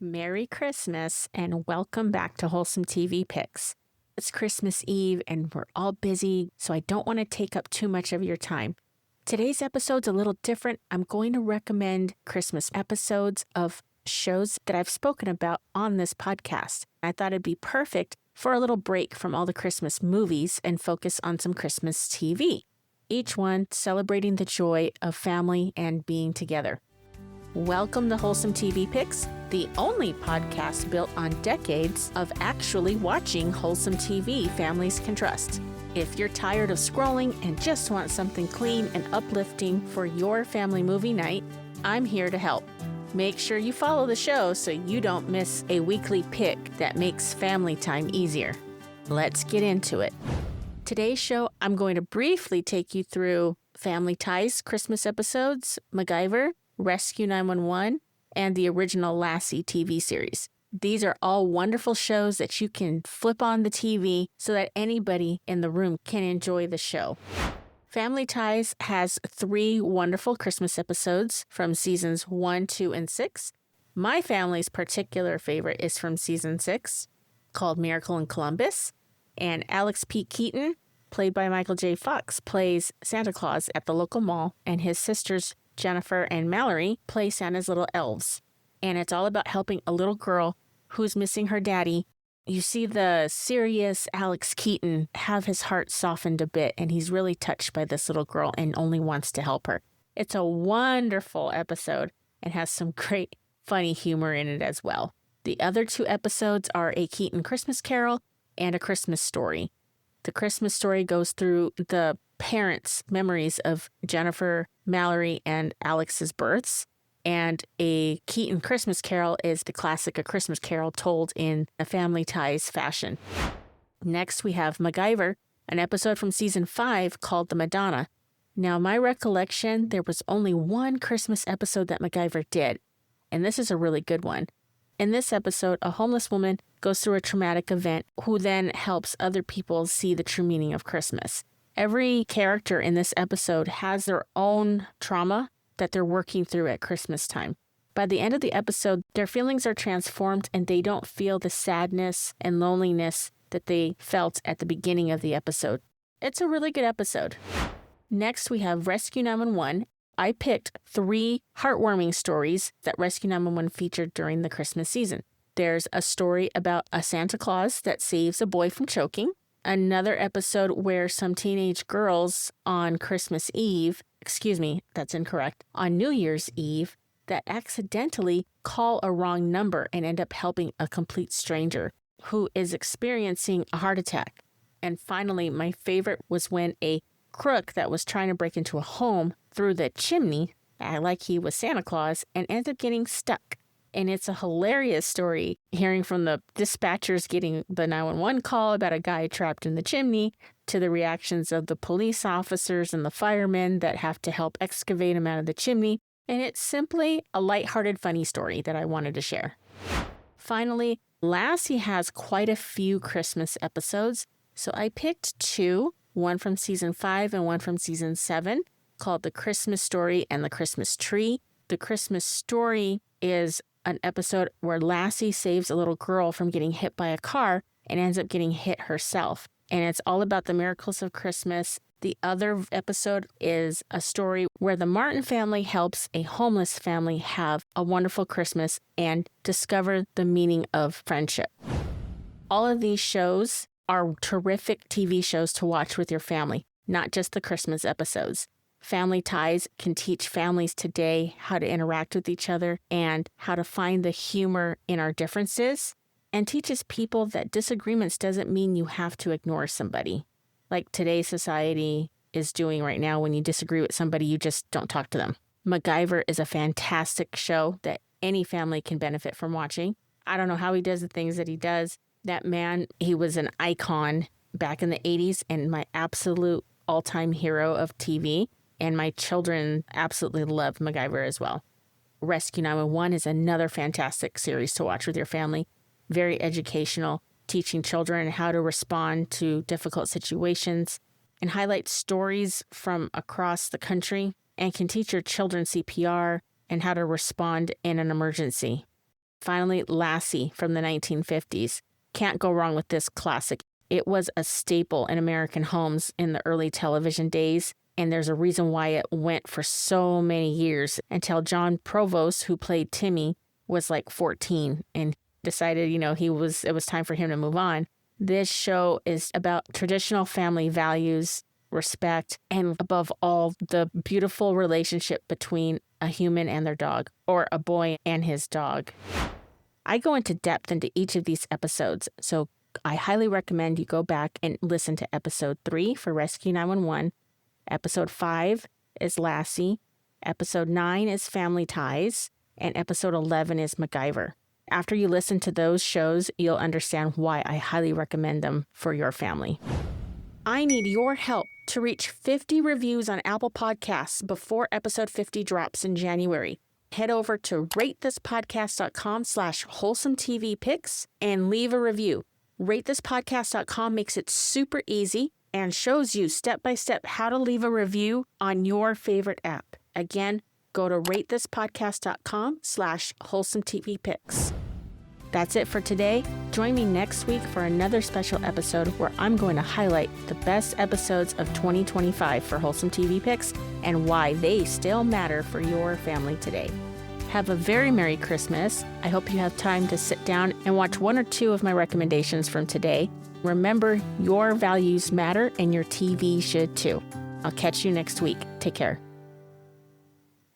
Merry Christmas and welcome back to Wholesome TV Picks. It's Christmas Eve and we're all busy, so I don't want to take up too much of your time. Today's episode's a little different. I'm going to recommend Christmas episodes of shows that I've spoken about on this podcast. I thought it'd be perfect for a little break from all the Christmas movies and focus on some Christmas TV. Each one celebrating the joy of family and being together. Welcome to Wholesome TV Picks, the only podcast built on decades of actually watching wholesome TV families can trust. If you're tired of scrolling and just want something clean and uplifting for your family movie night, I'm here to help. Make sure you follow the show so you don't miss a weekly pick that makes family time easier. Let's get into it. Today's show, I'm going to briefly take you through Family Ties Christmas episodes, MacGyver, Rescue 911, and the original Lassie TV series. These are all wonderful shows that you can flip on the TV so that anybody in the room can enjoy the show. Family Ties has 3 wonderful Christmas episodes from seasons 1, 2, and 6. My family's particular favorite is from season 6, called Miracle in Columbus, and Alex P. Keaton, played by Michael J. Fox, plays Santa Claus at the local mall, and his sisters Jennifer and Mallory play Santa's little elves. And it's all about helping a little girl who's missing her daddy. You see the serious Alex Keaton have his heart softened a bit, and he's really touched by this little girl and only wants to help her. It's a wonderful episode and has some great funny humor in it as well. The other 2 episodes are A Keaton Christmas Carol and A Christmas Story. The Christmas Story goes through the parents' memories of Jennifer, Mallory, and Alex's births. And A Keaton Christmas Carol is the classic A Christmas Carol told in a Family Ties fashion. Next, we have MacGyver, an episode from season 5 called The Madonna. Now, my recollection, there was only one Christmas episode that MacGyver did, and this is a really good one. In this episode, a homeless woman goes through a traumatic event who then helps other people see the true meaning of Christmas. Every character in this episode has their own trauma that they're working through at Christmas time. By the end of the episode, their feelings are transformed and they don't feel the sadness and loneliness that they felt at the beginning of the episode. It's a really good episode. Next, we have Rescue 911. I picked 3 heartwarming stories that Rescue 911 featured during the Christmas season. There's a story about a Santa Claus that saves a boy from choking. Another episode where some teenage girls on Christmas Eve, that's incorrect, on New Year's Eve, that accidentally call a wrong number and end up helping a complete stranger who is experiencing a heart attack. And finally, my favorite was when a crook that was trying to break into a home through the chimney, like he was Santa Claus, and ended up getting stuck. And it's a hilarious story, hearing from the dispatchers getting the 911 call about a guy trapped in the chimney, to the reactions of the police officers and the firemen that have to help excavate him out of the chimney. And it's simply a lighthearted, funny story that I wanted to share. Finally, Lassie has quite a few Christmas episodes, so I picked 2, one from season 5 and one from season 7, called The Christmas Story and The Christmas Tree. The Christmas Story is an episode where Lassie saves a little girl from getting hit by a car and ends up getting hit herself. And it's all about the miracles of Christmas. The other episode is a story where the Martin family helps a homeless family have a wonderful Christmas and discover the meaning of friendship. All of these shows are terrific TV shows to watch with your family, not just the Christmas episodes. Family Ties can teach families today how to interact with each other and how to find the humor in our differences, and teaches people that disagreements doesn't mean you have to ignore somebody. Like today's society is doing right now, when you disagree with somebody, you just don't talk to them. MacGyver is a fantastic show that any family can benefit from watching. I don't know how he does the things that he does. That man, he was an icon back in the 80s and my absolute all-time hero of TV. And my children absolutely love MacGyver as well. Rescue 911 is another fantastic series to watch with your family. Very educational, teaching children how to respond to difficult situations, and highlights stories from across the country, and can teach your children CPR and how to respond in an emergency. Finally, Lassie from the 1950s. Can't go wrong with this classic. It was a staple in American homes in the early television days, and there's a reason why it went for so many years until John Provost, who played Timmy, was like 14 and decided, it was time for him to move on. This show is about traditional family values, respect, and above all, the beautiful relationship between a human and their dog, or a boy and his dog. I go into depth into each of these episodes, so I highly recommend you go back and listen to episode 3 for Rescue 911. Episode 5 is Lassie. Episode 9 is Family Ties. And episode 11 is MacGyver. After you listen to those shows, you'll understand why I highly recommend them for your family. I need your help to reach 50 reviews on Apple Podcasts before episode 50 drops in January. Head over to ratethispodcast.com/wholesometvpicks and leave a review. Ratethispodcast.com makes it super easy and shows you step-by-step how to leave a review on your favorite app. Again, go to ratethispodcast.com/wholesometvpicks. That's it for today. Join me next week for another special episode where I'm going to highlight the best episodes of 2025 for Wholesome TV Picks and why they still matter for your family today. Have a very Merry Christmas. I hope you have time to sit down and watch 1 or 2 of my recommendations from today. Remember, your values matter and your TV should too. I'll catch you next week. Take care.